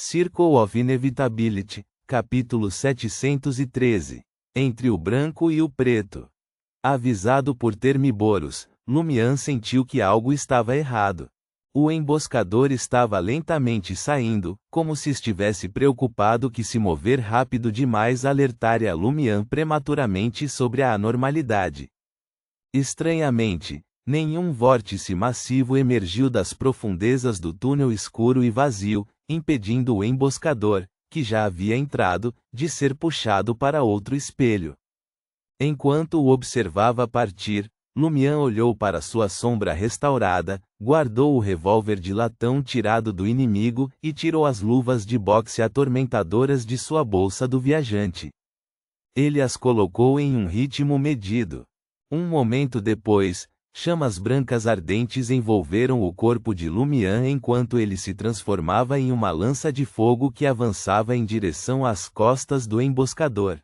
Circle of Inevitability, capítulo 713. Entre o branco e o preto. Avisado por Termiboros, Lumian sentiu que algo estava errado. O emboscador estava lentamente saindo, como se estivesse preocupado que se mover rápido demais alertaria Lumian prematuramente sobre a anormalidade. Estranhamente, nenhum vórtice massivo emergiu das profundezas do túnel escuro e vazio, impedindo o emboscador, que já havia entrado, de ser puxado para outro espelho. Enquanto o observava partir, Lumian olhou para sua sombra restaurada, guardou o revólver de latão tirado do inimigo e tirou as luvas de boxe atormentadoras de sua bolsa do viajante. Ele as colocou em um ritmo medido. Um momento depois, chamas brancas ardentes envolveram o corpo de Lumian enquanto ele se transformava em uma lança de fogo que avançava em direção às costas do emboscador.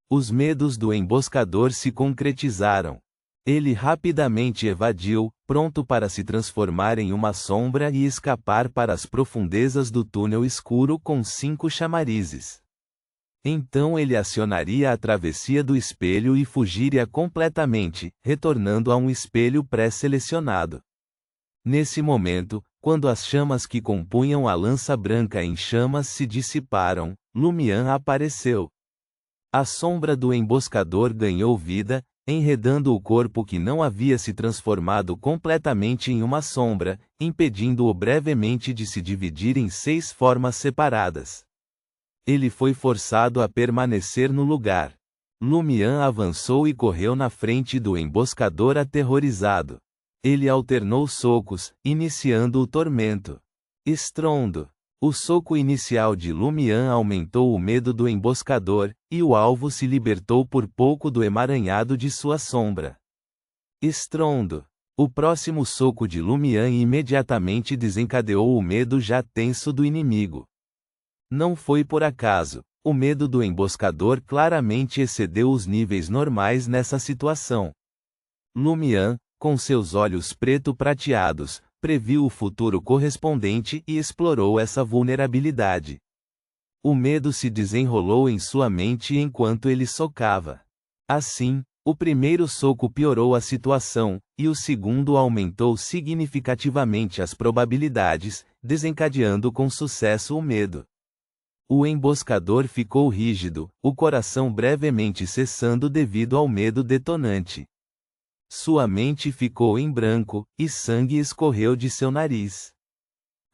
Os medos do emboscador se concretizaram. Ele rapidamente evadiu, pronto para se transformar em uma sombra e escapar para as profundezas do túnel escuro com 5 chamarizes. Então ele acionaria a travessia do espelho e fugiria completamente, retornando a um espelho pré-selecionado. Nesse momento, quando as chamas que compunham a lança branca em chamas se dissiparam, Lumian apareceu. A sombra do emboscador ganhou vida, enredando o corpo que não havia se transformado completamente em uma sombra, impedindo-o brevemente de se dividir em 6 formas separadas. Ele foi forçado a permanecer no lugar. Lumian avançou e correu na frente do emboscador aterrorizado. Ele alternou socos, iniciando o tormento. Estrondo. O soco inicial de Lumian aumentou o medo do emboscador, e o alvo se libertou por pouco do emaranhado de sua sombra. Estrondo. O próximo soco de Lumian imediatamente desencadeou o medo já tenso do inimigo. Não foi por acaso. O medo do emboscador claramente excedeu os níveis normais nessa situação. Lumian, com seus olhos preto-prateados, previu o futuro correspondente e explorou essa vulnerabilidade. O medo se desenrolou em sua mente enquanto ele socava. Assim, o primeiro soco piorou a situação, e o segundo aumentou significativamente as probabilidades, desencadeando com sucesso o medo. O emboscador ficou rígido, o coração brevemente cessando devido ao medo detonante. Sua mente ficou em branco, e sangue escorreu de seu nariz.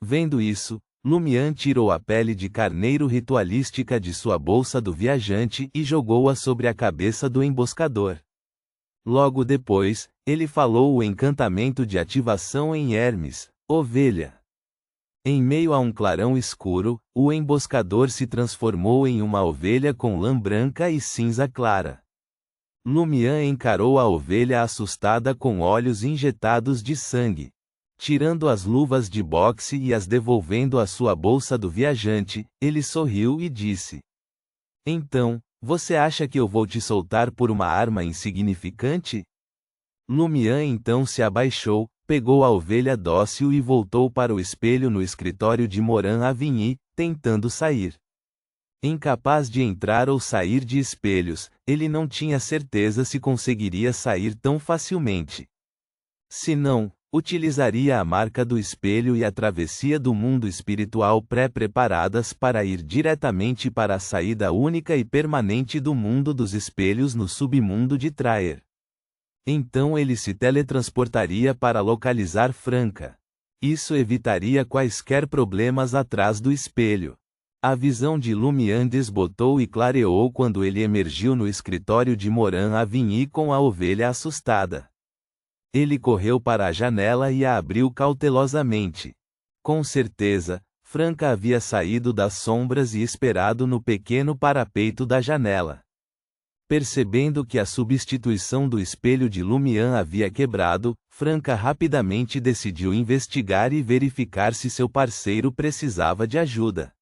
Vendo isso, Lumian tirou a pele de carneiro ritualística de sua bolsa do viajante e jogou-a sobre a cabeça do emboscador. Logo depois, ele falou o encantamento de ativação em Hermes, ovelha. Em meio a um clarão escuro, o emboscador se transformou em uma ovelha com lã branca e cinza clara. Lumian encarou a ovelha assustada com olhos injetados de sangue. Tirando as luvas de boxe e as devolvendo à sua bolsa do viajante, ele sorriu e disse: "Então, você acha que eu vou te soltar por uma arma insignificante?" Lumian então se abaixou, pegou a ovelha dócil e voltou para o espelho no escritório de Moran Avigny, tentando sair. Incapaz de entrar ou sair de espelhos, ele não tinha certeza se conseguiria sair tão facilmente. Se não, utilizaria a marca do espelho e a travessia do mundo espiritual pré-preparadas para ir diretamente para a saída única e permanente do mundo dos espelhos no submundo de Traer. Então ele se teletransportaria para localizar Franca. Isso evitaria quaisquer problemas atrás do espelho. A visão de Lumian desbotou e clareou quando ele emergiu no escritório de Moran Avigny com a ovelha assustada. Ele correu para a janela e a abriu cautelosamente. Com certeza, Franca havia saído das sombras e esperado no pequeno parapeito da janela. Percebendo que a substituição do espelho de Lumian havia quebrado, Franca rapidamente decidiu investigar e verificar se seu parceiro precisava de ajuda.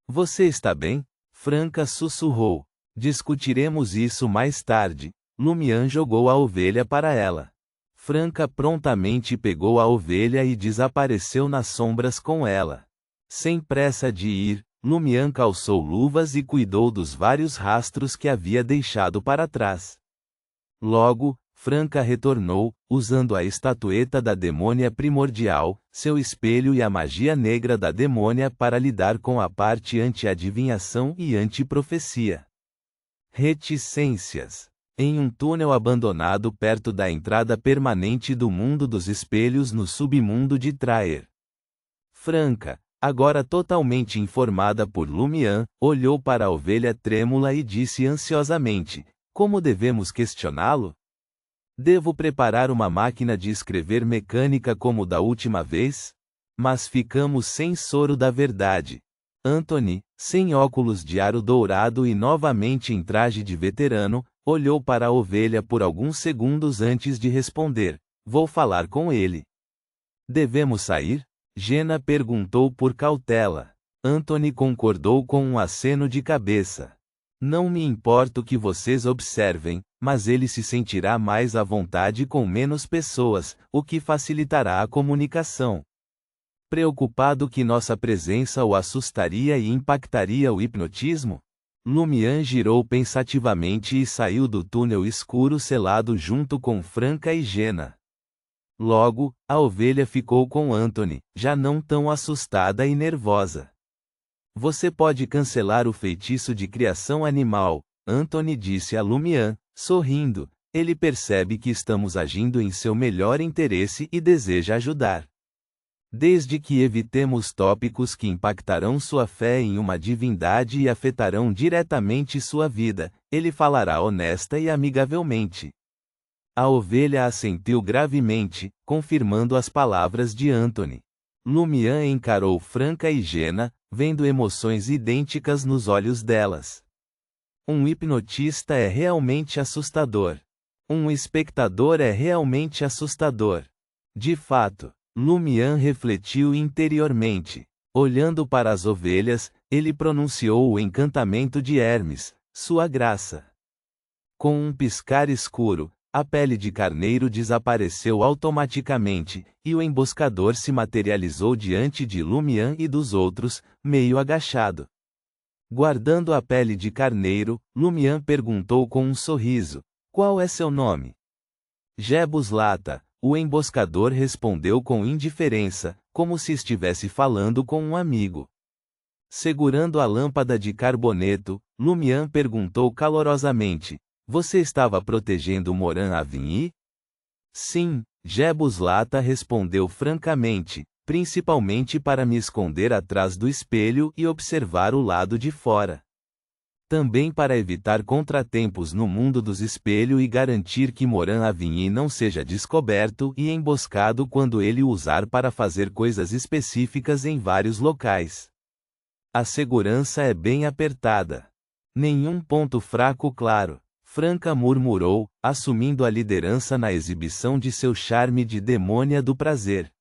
"Você está bem?" Franca sussurrou. "Discutiremos isso mais tarde." Lumian jogou a ovelha para ela. Franca prontamente pegou a ovelha e desapareceu nas sombras com ela. Sem pressa de ir, Lumian calçou luvas e cuidou dos vários rastros que havia deixado para trás. Logo, Franca retornou, usando a estatueta da demônia primordial, seu espelho e a magia negra da demônia para lidar com a parte anti-adivinhação e anti-profecia. Reticências. Em um túnel abandonado perto da entrada permanente do mundo dos espelhos no submundo de Traer. Franca, agora totalmente informada por Lumian, olhou para a ovelha trêmula e disse ansiosamente: como devemos questioná-lo? Devo preparar uma máquina de escrever mecânica como da última vez? Mas ficamos sem soro da verdade. Anthony, sem óculos de aro dourado e novamente em traje de veterano, olhou para a ovelha por alguns segundos antes de responder: vou falar com ele. Devemos sair? Jenna perguntou por cautela. Anthony concordou com um aceno de cabeça. Não me importo que vocês observem, mas ele se sentirá mais à vontade com menos pessoas, o que facilitará a comunicação. Preocupado que nossa presença o assustaria e impactaria o hipnotismo? Lumian girou pensativamente e saiu do túnel escuro selado junto com Franca e Jenna. Logo, a ovelha ficou com Anthony, já não tão assustada e nervosa. Você pode cancelar o feitiço de criação animal, Anthony disse a Lumian, sorrindo. Ele percebe que estamos agindo em seu melhor interesse e deseja ajudar. Desde que evitemos tópicos que impactarão sua fé em uma divindade e afetarão diretamente sua vida, ele falará honesta e amigavelmente. A ovelha assentiu gravemente, confirmando as palavras de Anthony. Lumian encarou Franca e Jenna, vendo emoções idênticas nos olhos delas. Um hipnotista é realmente assustador. Um espectador é realmente assustador. De fato, Lumian refletiu interiormente. Olhando para as ovelhas, ele pronunciou o encantamento de Hermes, sua graça. Com um piscar escuro, a pele de carneiro desapareceu automaticamente, e o emboscador se materializou diante de Lumian e dos outros, meio agachado. Guardando a pele de carneiro, Lumian perguntou com um sorriso: qual é seu nome? Jebus Lata, o emboscador respondeu com indiferença, como se estivesse falando com um amigo. Segurando a lâmpada de carboneto, Lumian perguntou calorosamente: você estava protegendo Moran Avigny? Sim, Jebus Lata respondeu francamente, principalmente para me esconder atrás do espelho e observar o lado de fora. Também para evitar contratempos no mundo dos espelhos e garantir que Moran Avigny não seja descoberto e emboscado quando ele o usar para fazer coisas específicas em vários locais. A segurança é bem apertada. Nenhum ponto fraco claro. Franca murmurou, assumindo a liderança na exibição de seu charme de demônia do prazer.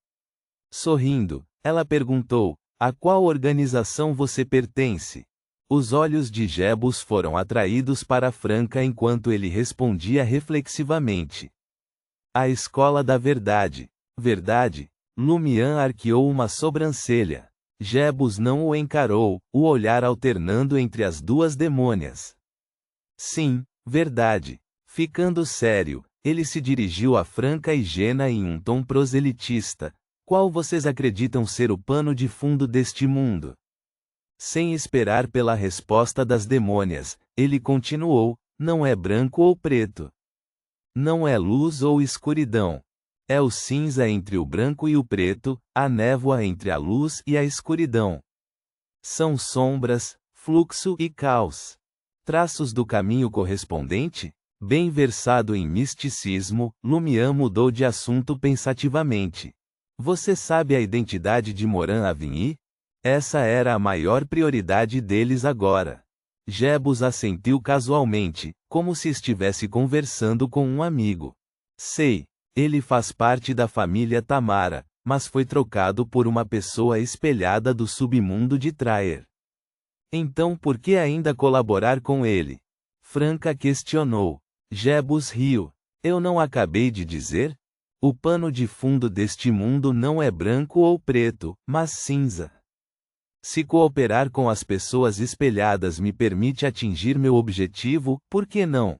Sorrindo, ela perguntou: a qual organização você pertence? Os olhos de Jebus foram atraídos para Franca enquanto ele respondia reflexivamente: a Escola da Verdade. Verdade? Lumian arqueou uma sobrancelha. Jebus não o encarou, o olhar alternando entre as duas demônias. Sim, verdade. Ficando sério, ele se dirigiu a Franca e Jenna em um tom proselitista: qual vocês acreditam ser o pano de fundo deste mundo? Sem esperar pela resposta das demônias, ele continuou: não é branco ou preto. Não é luz ou escuridão. É o cinza entre o branco e o preto, a névoa entre a luz e a escuridão. São sombras, fluxo e caos. Traços do caminho correspondente? Bem versado em misticismo, Lumian mudou de assunto pensativamente. Você sabe a identidade de Moran Avigny? Essa era a maior prioridade deles agora. Jebus assentiu casualmente, como se estivesse conversando com um amigo. Sei, ele faz parte da família Tamara, mas foi trocado por uma pessoa espelhada do submundo de Traer. Então por que ainda colaborar com ele? Franca questionou. Jebus riu. Eu não acabei de dizer? O pano de fundo deste mundo não é branco ou preto, mas cinza. Se cooperar com as pessoas espelhadas me permite atingir meu objetivo, por que não?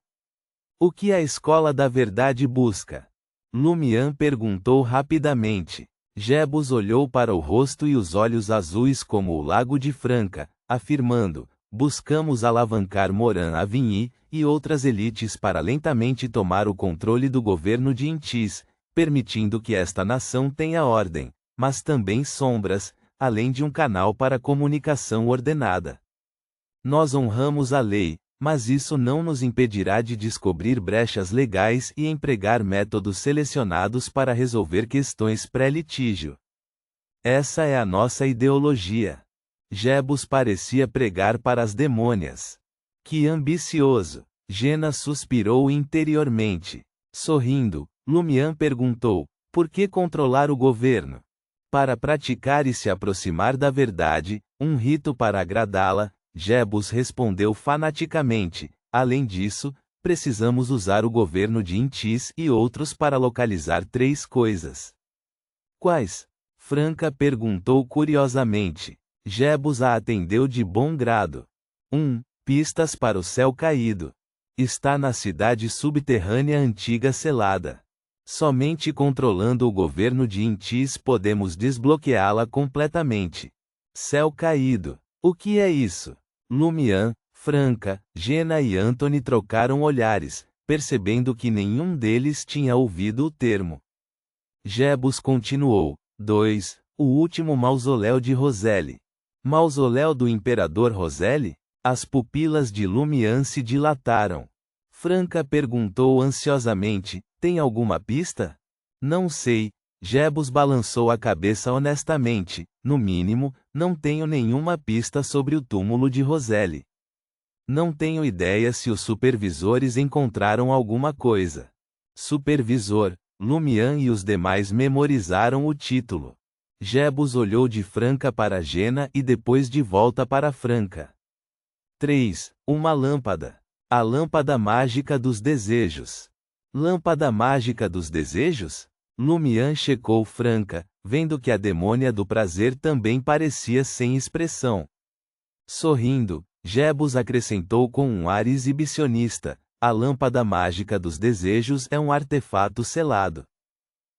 O que a escola da verdade busca? Lumian perguntou rapidamente. Jebus olhou para o rosto e os olhos azuis como o lago de Franca, afirmando: buscamos alavancar Moran Avigny e outras elites para lentamente tomar o controle do governo de Intis, permitindo que esta nação tenha ordem, mas também sombras, além de um canal para comunicação ordenada. Nós honramos a lei, mas isso não nos impedirá de descobrir brechas legais e empregar métodos selecionados para resolver questões pré-litígio. Essa é a nossa ideologia. Jebus parecia pregar para as demônias. Que ambicioso! Jena suspirou interiormente. Sorrindo, Lumian perguntou: por que controlar o governo? Para praticar e se aproximar da verdade, um rito para agradá-la, Jebus respondeu fanaticamente. Além disso, precisamos usar o governo de Intis e outros para localizar 3 coisas. Quais? Franca perguntou curiosamente. Jebus a atendeu de bom grado. 1. Pistas para o céu caído. Está na cidade subterrânea antiga selada. Somente controlando o governo de Intis podemos desbloqueá-la completamente. Céu caído. O que é isso? Lumian, Franca, Jena e Anthony trocaram olhares, percebendo que nenhum deles tinha ouvido o termo. Jebus continuou. 2. O último mausoléu de Roselle. Mausoléu do imperador Roselle? As pupilas de Lumian se dilataram. Franca perguntou ansiosamente: tem alguma pista? Não sei. Jebus balançou a cabeça honestamente. No mínimo, não tenho nenhuma pista sobre o túmulo de Roselle. Não tenho ideia se os supervisores encontraram alguma coisa. Supervisor. Lumian e os demais memorizaram o título. Jebus olhou de Franca para Jena e depois de volta para Franca. 3. Uma lâmpada. A lâmpada mágica dos desejos. Lâmpada mágica dos desejos? Lumian checou Franca, vendo que a demônia do prazer também parecia sem expressão. Sorrindo, Jebus acrescentou com um ar exibicionista: a lâmpada mágica dos desejos é um artefato selado.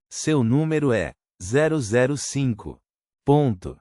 Seu número é 005. Ponto.